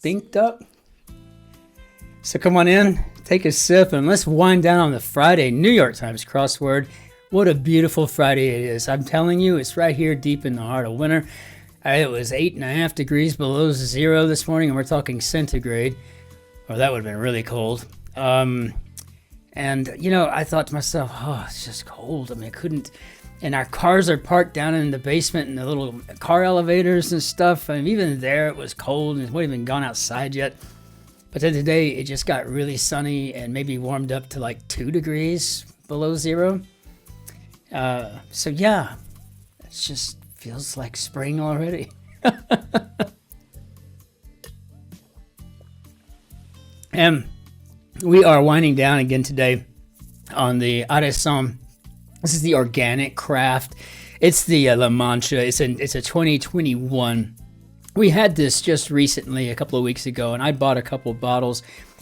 spinked up. So come on in, take a sip, and let's wind down on the Friday New York Times Crossword. What a beautiful Friday it is. I'm telling you, it's right here deep in the heart of winter. It was 8.5 degrees below zero this morning, and we're talking centigrade. Or that would have been really cold. And, you know, I thought to myself, oh, it's just cold. I mean, I couldn't. And our cars are parked down in the basement in the little car elevators and stuff. And even there, it was cold, and it wouldn't even gone outside yet. But then today, it just got really sunny and maybe warmed up to like 2 degrees below zero. So, yeah, it just feels like spring already. And we are winding down again today on the artisan. This is the organic craft. It's the La Mancha. It's a 2021. We had this just recently, a couple of weeks ago, and I bought a couple of bottles,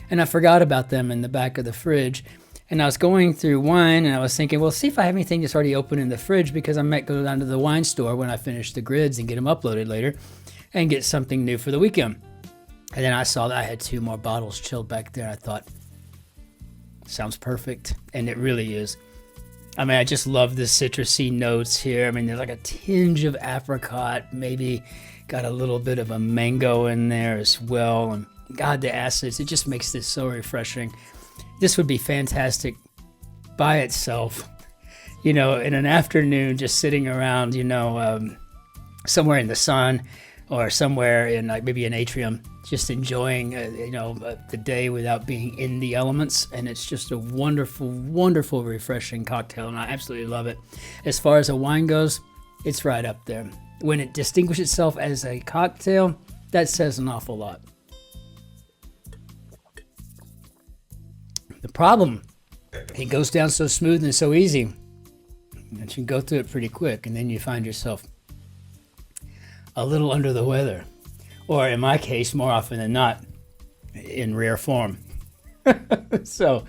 and I forgot about them in the back of the fridge. And I was going through wine, and I was thinking, well, see if I have anything that's already open in the fridge, because I might go down to the wine store when I finish the grids and get them uploaded later and get something new for the weekend. And then I saw that I had 2 more bottles chilled back there. I thought, sounds perfect. And it really is. I mean, I just love the citrusy notes here. I mean, there's like a tinge of apricot, maybe got a little bit of a mango in there as well. And God, the acids, it just makes this so refreshing. This would be fantastic by itself, you know, in an afternoon, just sitting around, you know, somewhere in the sun or somewhere in like maybe an atrium, just enjoying, you know, the day without being in the elements. And it's just a wonderful, wonderful, refreshing cocktail. And I absolutely love it. As far as a wine goes, it's right up there. When it distinguishes itself as a cocktail, that says an awful lot. The problem, it goes down so smooth and so easy that you can go through it pretty quick, and then you find yourself a little under the weather, or in my case, more often than not, in rare form. So,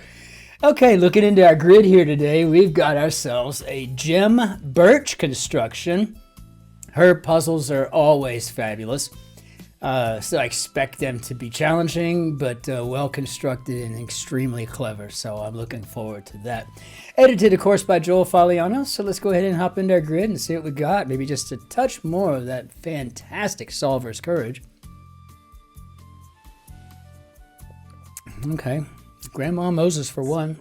okay, looking into our grid here today, we've got ourselves a Jem Burch construction. Her puzzles are always fabulous. So I expect them to be challenging, but well constructed and extremely clever. So I'm looking forward to that. Edited, of course, by Joel Faliano. So let's go ahead and hop into our grid and see what we got. Maybe just a touch more of that fantastic solver's courage. Okay. Grandma Moses for one.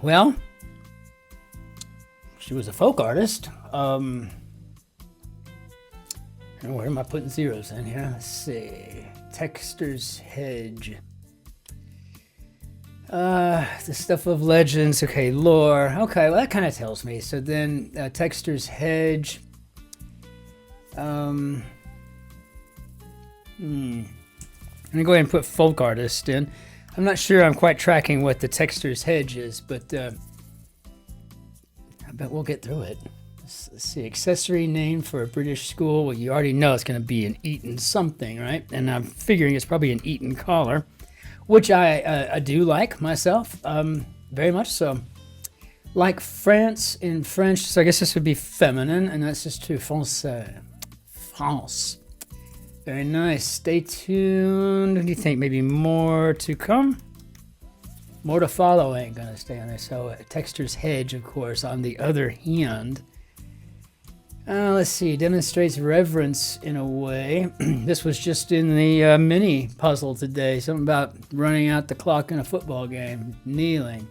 Well, she was a folk artist. Where am I putting zeros in here? Let's see. Texter's Hedge. The stuff of legends. Okay, lore. Okay, well, that kind of tells me. So then, Texter's Hedge. I'm going to go ahead and put folk artist in. I'm not sure I'm quite tracking what the Texter's Hedge is, but I bet we'll get through it. Let's see, accessory name for a British school. Well, you already know it's going to be an Eton something, right? And I'm figuring it's probably an Eton collar, which I do like myself, very much so. Like France in French, so I guess this would be feminine, and that's just true, français. France. Very nice. Stay tuned. What do you think? Maybe more to come? More to follow ain't going to stay on there. So Texter's Hedge, of course, on the other hand. Let's see, demonstrates reverence in a way. This was just in the mini puzzle today. Something about running out the clock in a football game, kneeling.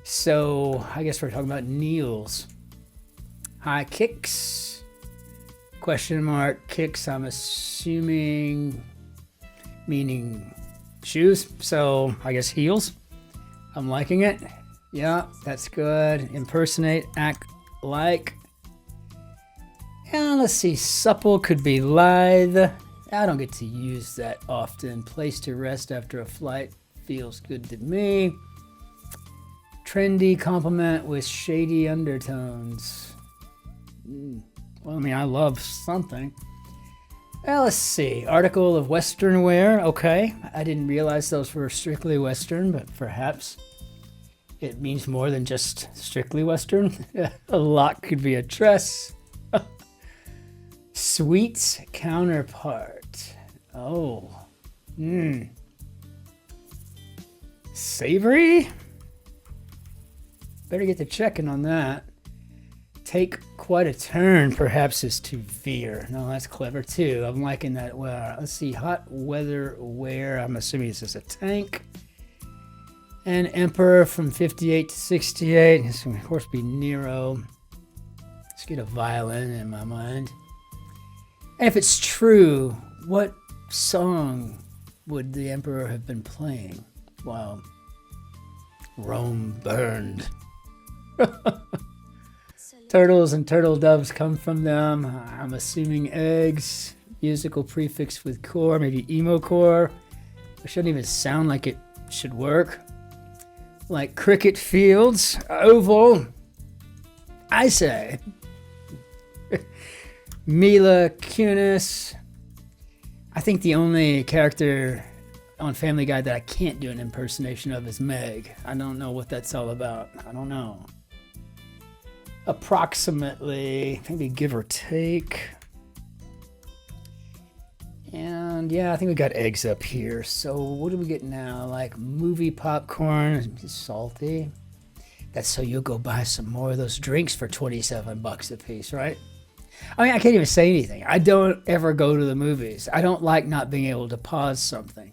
So I guess we're talking about kneels. High kicks, question mark, kicks, I'm assuming meaning shoes. So I guess heels. I'm liking it. Yeah, that's good. Impersonate, act like. Let's see, supple could be lithe. I don't get to use that often. Place to rest after a flight feels good to me. Trendy compliment with shady undertones. Well, I mean, I love something. Well, let's see, article of Western wear. Okay, I didn't realize those were strictly Western, but perhaps it means more than just strictly Western. A lock could be a dress. Sweets counterpart. Oh, Savory? Better get to checking on that. Take quite a turn, perhaps, is to veer. No, that's clever too. I'm liking that. Well, let's see. Hot weather wear. I'm assuming this is a tank. And Emperor from 58 to 68. This can, of course, be Nero. Let's get a violin in my mind. And if it's true, what song would the Emperor have been playing while Rome burned? Turtles and turtle doves come from them. I'm assuming eggs. Musical prefix with core, maybe emo core. It shouldn't even sound like it should work. Like cricket fields, oval. I say Mila Kunis. I think the only character on Family Guy that I can't do an impersonation of is Meg. I don't know what that's all about. I don't know. Approximately, maybe give or take. And yeah, I think we got eggs up here. So what do we get now? Like movie popcorn, salty. That's so you'll go buy some more of those drinks for $27 a piece, right? I mean, I can't even say anything. I don't ever go to the movies. I don't like not being able to pause something.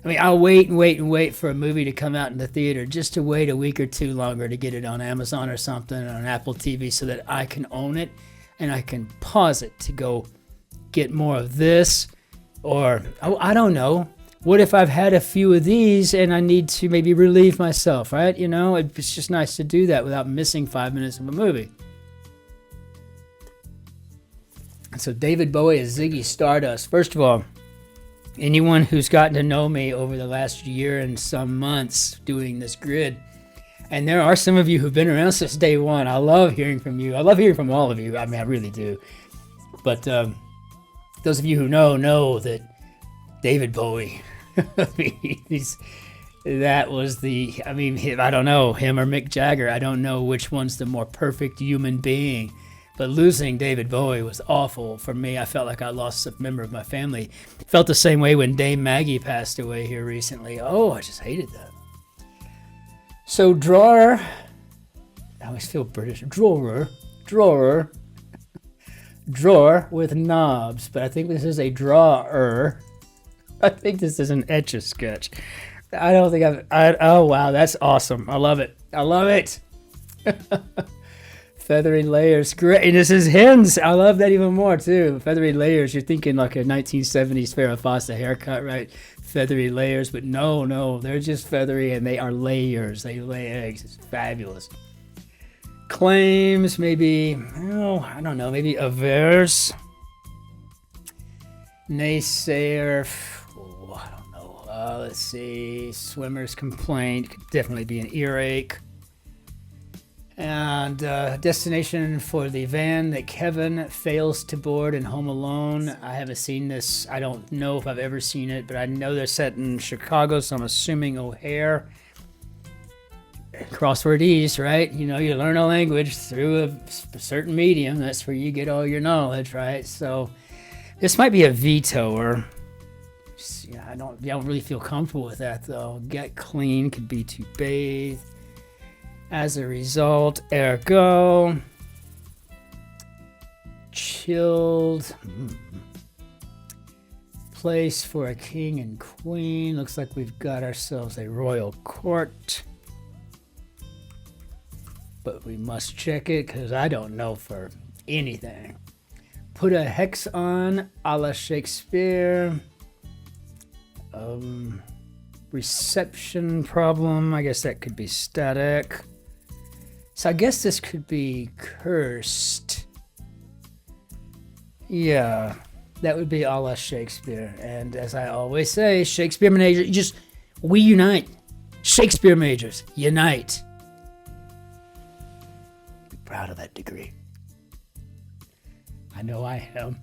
I mean, I'll wait and wait and wait for a movie to come out in the theater just to wait a week or two longer to get it on Amazon or something, or on Apple TV, so that I can own it and I can pause it to go get more of this. Or, oh, I don't know. What if I've had a few of these and I need to maybe relieve myself, right? You know, it's just nice to do that without missing 5 minutes of a movie. So David Bowie is Ziggy Stardust. First of all, anyone who's gotten to know me over the last year and some months doing this grid, and there are some of you who've been around since day one. I love hearing from you. I love hearing from all of you. I mean, I really do. But those of you who know that David Bowie, that was the, I mean, I don't know, him or Mick Jagger. I don't know which one's the more perfect human being. But losing David Bowie was awful for me. I felt like I lost a member of my family. Felt the same way when Dame Maggie passed away here recently. Oh, I just hated that. So drawer, I always feel British. Drawer with knobs. But I think this is a drawer. I think this is an Etch-a-Sketch. I don't think oh wow, that's awesome. I love it. I love it. Feathery layers, great. And this is hens. I love that even more too. Feathery layers. You're thinking like a 1970s Farrah Fawcett haircut, right? Feathery layers, but no, they're just feathery and they are layers. They lay eggs. It's fabulous. Claims, maybe. Oh, I don't know. Maybe avers. Naysayer. Oh, I don't know. Let's see. Swimmer's complaint. Could definitely be an earache. And destination for the van that Kevin fails to board in Home Alone. I haven't seen this. I don't know if I've ever seen it, but I know they're set in Chicago, so I'm assuming O'Hare. Crossword East, right? You know, you learn a language through a certain medium. That's where you get all your knowledge, right? So this might be a veto. Yeah, I don't really feel comfortable with that, though. Get clean could be to bathe. As a result, ergo, chilled, place for a king and queen. Looks like we've got ourselves a royal court, but we must check it because I don't know for anything. Put a hex on, a la Shakespeare. Reception problem. I guess that could be static. So I guess this could be cursed. Yeah, that would be a la Shakespeare. And as I always say, Shakespeare majors, we unite. Shakespeare majors, unite. Be proud of that degree. I know I am.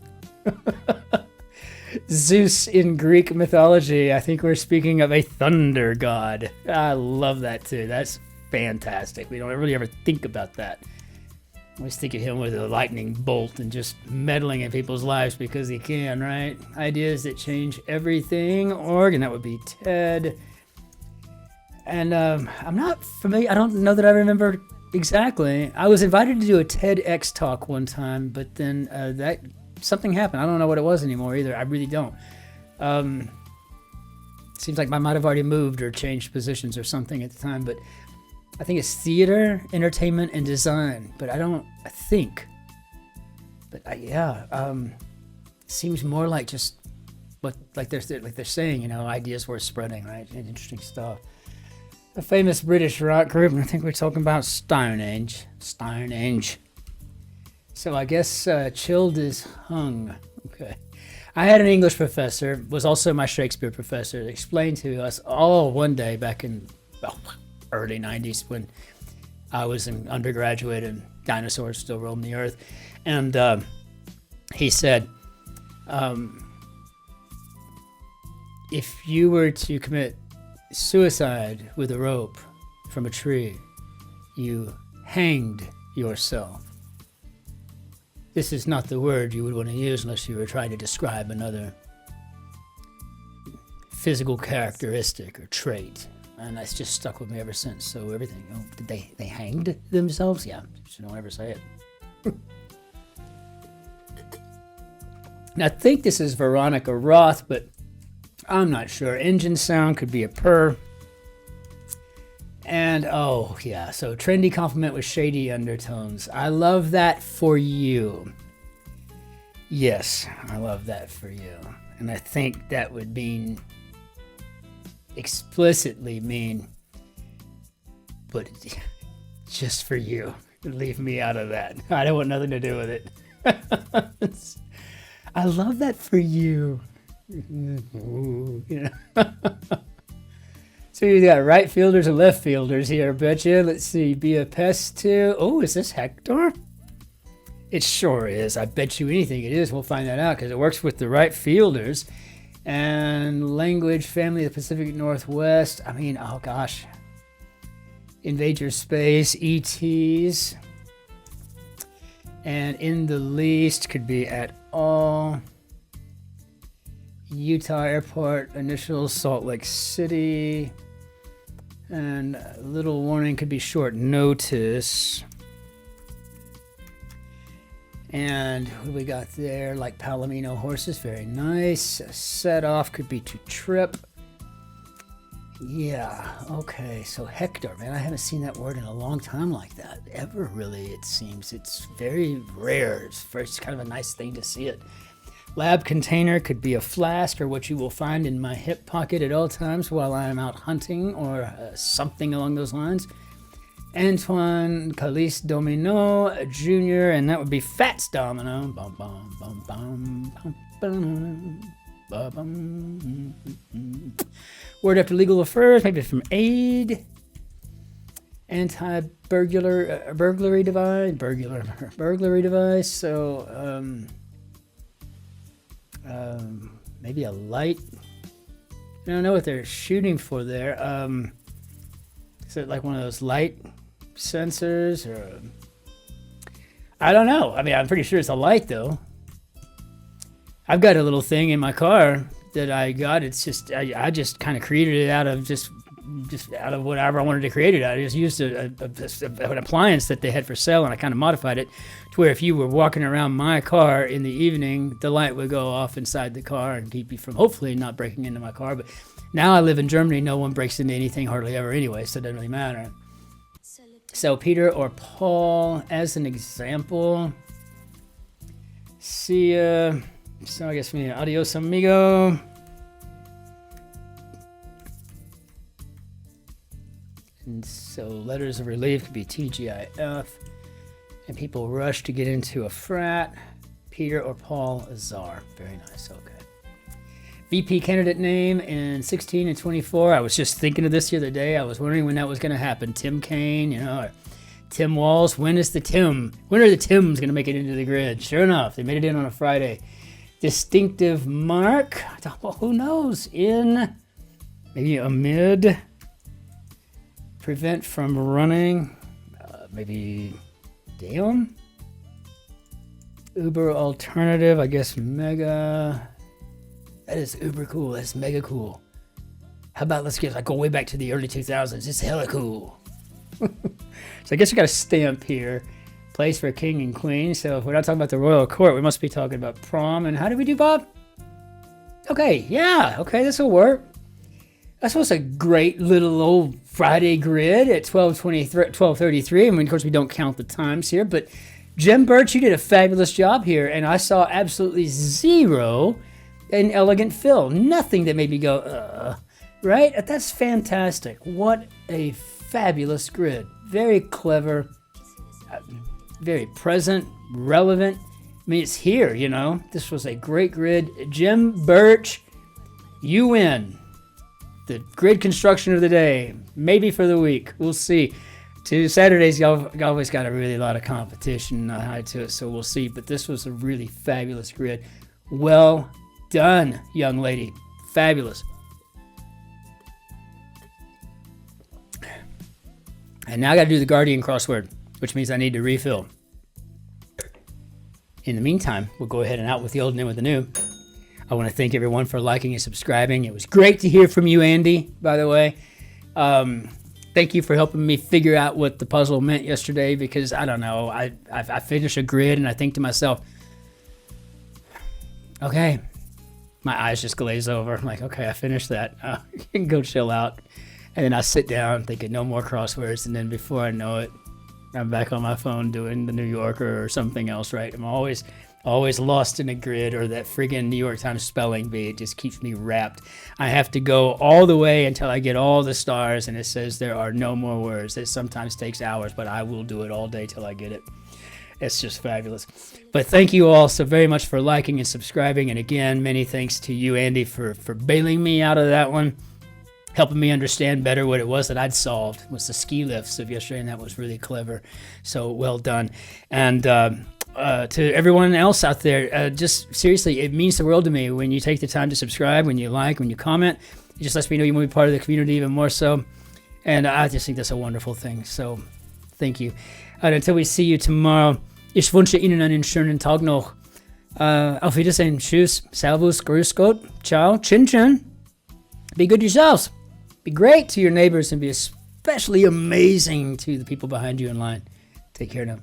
Zeus in Greek mythology. I think we're speaking of a thunder god. I love that too. That's fantastic. We don't really ever think about that. I always think of him with a lightning bolt and just meddling in people's lives because he can, right? Ideas that change everything. Org, and that would be Ted. And I'm not familiar. I don't know that I remember exactly. I was invited to do a TEDx talk one time, but then that something happened. I don't know what it was anymore either. I really don't. Seems like I might have already moved or changed positions or something at the time, but I think it's theater, entertainment, and design. But I think. But seems more like just what like they're saying, ideas worth spreading, right? And interesting stuff. A famous British rock group, and I think we're talking about Stonehenge. So I guess chilled is hung. Okay. I had an English professor, was also my Shakespeare professor, that explained to us all one day back in early 90s when I was an undergraduate and dinosaurs still roamed the earth. And he said, if you were to commit suicide with a rope from a tree, you hanged yourself. This is not the word you would want to use unless you were trying to describe another physical characteristic or trait. And that's just stuck with me ever since. So everything, did they hanged themselves? Yeah, just don't ever say it. Now I think this is Veronica Roth, but I'm not sure. Engine sound could be a purr. And so trendy compliment with shady undertones. I love that for you. Yes, I love that for you. And I think that would explicitly mean, but just for you. Leave me out of that. I don't want nothing to do with it. I love that for you. So you got right fielders and left fielders here, betcha. Let's see, be a pest too. Oh, is this Hector? It sure is. I bet you anything it is. We'll find that out because it works with the right fielders. And language, family of the Pacific Northwest. I mean, oh gosh. Invade your space, ETs. And in the least could be at all. Utah Airport, initials, Salt Lake City. And a little warning could be short notice. And what do we got there? Like Palomino horses, very nice. Set off could be to trip. Yeah, okay, so Hector, man, I haven't seen that word in a long time like that. Ever, really, it seems. It's very rare. It's kind of a nice thing to see it. Lab container could be a flask or what you will find in my hip pocket at all times while I am out hunting or something along those lines. Antoine Calise Domino Jr., and that would be Fats Domino. Bum, bum, bum, bum, bum, bum, bum. Word after legal affairs, maybe from aid. Burglary device. So, maybe a light. I don't know what they're shooting for there. Is it like one of those light sensors or? I don't know. I mean, I'm pretty sure it's a light though. I've got a little thing in my car that I got. It's just I just kind of created it out of just out of whatever I wanted to create it out. I just used an appliance that they had for sale, and I kind of modified it to where if you were walking around my car in the evening, the light would go off inside the car and keep you from hopefully not breaking into my car. But now I live in Germany. No one breaks into anything hardly ever anyway, so it doesn't really matter. So Peter or Paul as an example. See ya. So I guess adios amigo. And so letters of relief could be TGIF. And people rush to get into a frat. Peter or Paul Azar. Very nice, okay. VP candidate name in 16 and 24. I was just thinking of this the other day. I was wondering when that was going to happen. Tim Kaine, or Tim Walls. When are the Tims going to make it into the grid? Sure enough, they made it in on a Friday. Distinctive mark. Well, who knows? In maybe amid. Prevent from running. Maybe down. Uber alternative, I guess mega. That is uber cool. That's mega cool. How about let's go way back to the early 2000s. It's hella cool. So I guess we got a stamp here. Place for king and queen. So if we're not talking about the royal court, we must be talking about prom. And how did we do, Bob? Okay, yeah. Okay, this will work. This was a great little old Friday grid at 12:33. I mean, of course, we don't count the times here, but Jem Burch, you did a fabulous job here, and I saw absolutely zero inelegant fill. Nothing that made me go, right? That's fantastic. What a fabulous grid. Very clever, very present, relevant. I mean, it's here, you know. This was a great grid. Jem Burch, you win the grid construction of the day, maybe for the week. We'll see. Two Saturdays, y'all always got a really lot of competition high to it, so we'll see. But this was a really fabulous grid. Well done, young lady. Fabulous. And now I got to do the Guardian crossword, which means I need to refill. In the meantime, we'll go ahead and out with the old and in with the new. I want to thank everyone for liking and subscribing. It was great to hear from you, Andy, by the way. Thank you for helping me figure out what the puzzle meant yesterday, because I don't know. I finished a grid and I think to myself, okay, my eyes just glaze over. I'm like, okay, I finished that. You can go chill out. And then I sit down thinking no more crosswords. And then before I know it, I'm back on my phone doing the New Yorker or something else, right? I'm always lost in a grid or that friggin' New York Times spelling bee. It just keeps me wrapped. I have to go all the way until I get all the stars and it says there are no more words. It sometimes takes hours, but I will do it all day till I get it. It's just fabulous. But thank you all so very much for liking and subscribing. And again, many thanks to you, Andy, for bailing me out of that one, helping me understand better what it was that I'd solved. It was the ski lifts of yesterday, and that was really clever. So well done. And to everyone else out there, just seriously, it means the world to me when you take the time to subscribe, when you like, when you comment. It just lets me know you want to be part of the community even more so. And I just think that's a wonderful thing. So thank you. And until we see you tomorrow, ich wünsche Ihnen einen schönen Tag noch. Auf Wiedersehen. Tschüss. Servus. Grüß Gott. Ciao. Cin-Cin. Be good yourselves. Be great to your neighbors and be especially amazing to the people behind you in line. Take care now.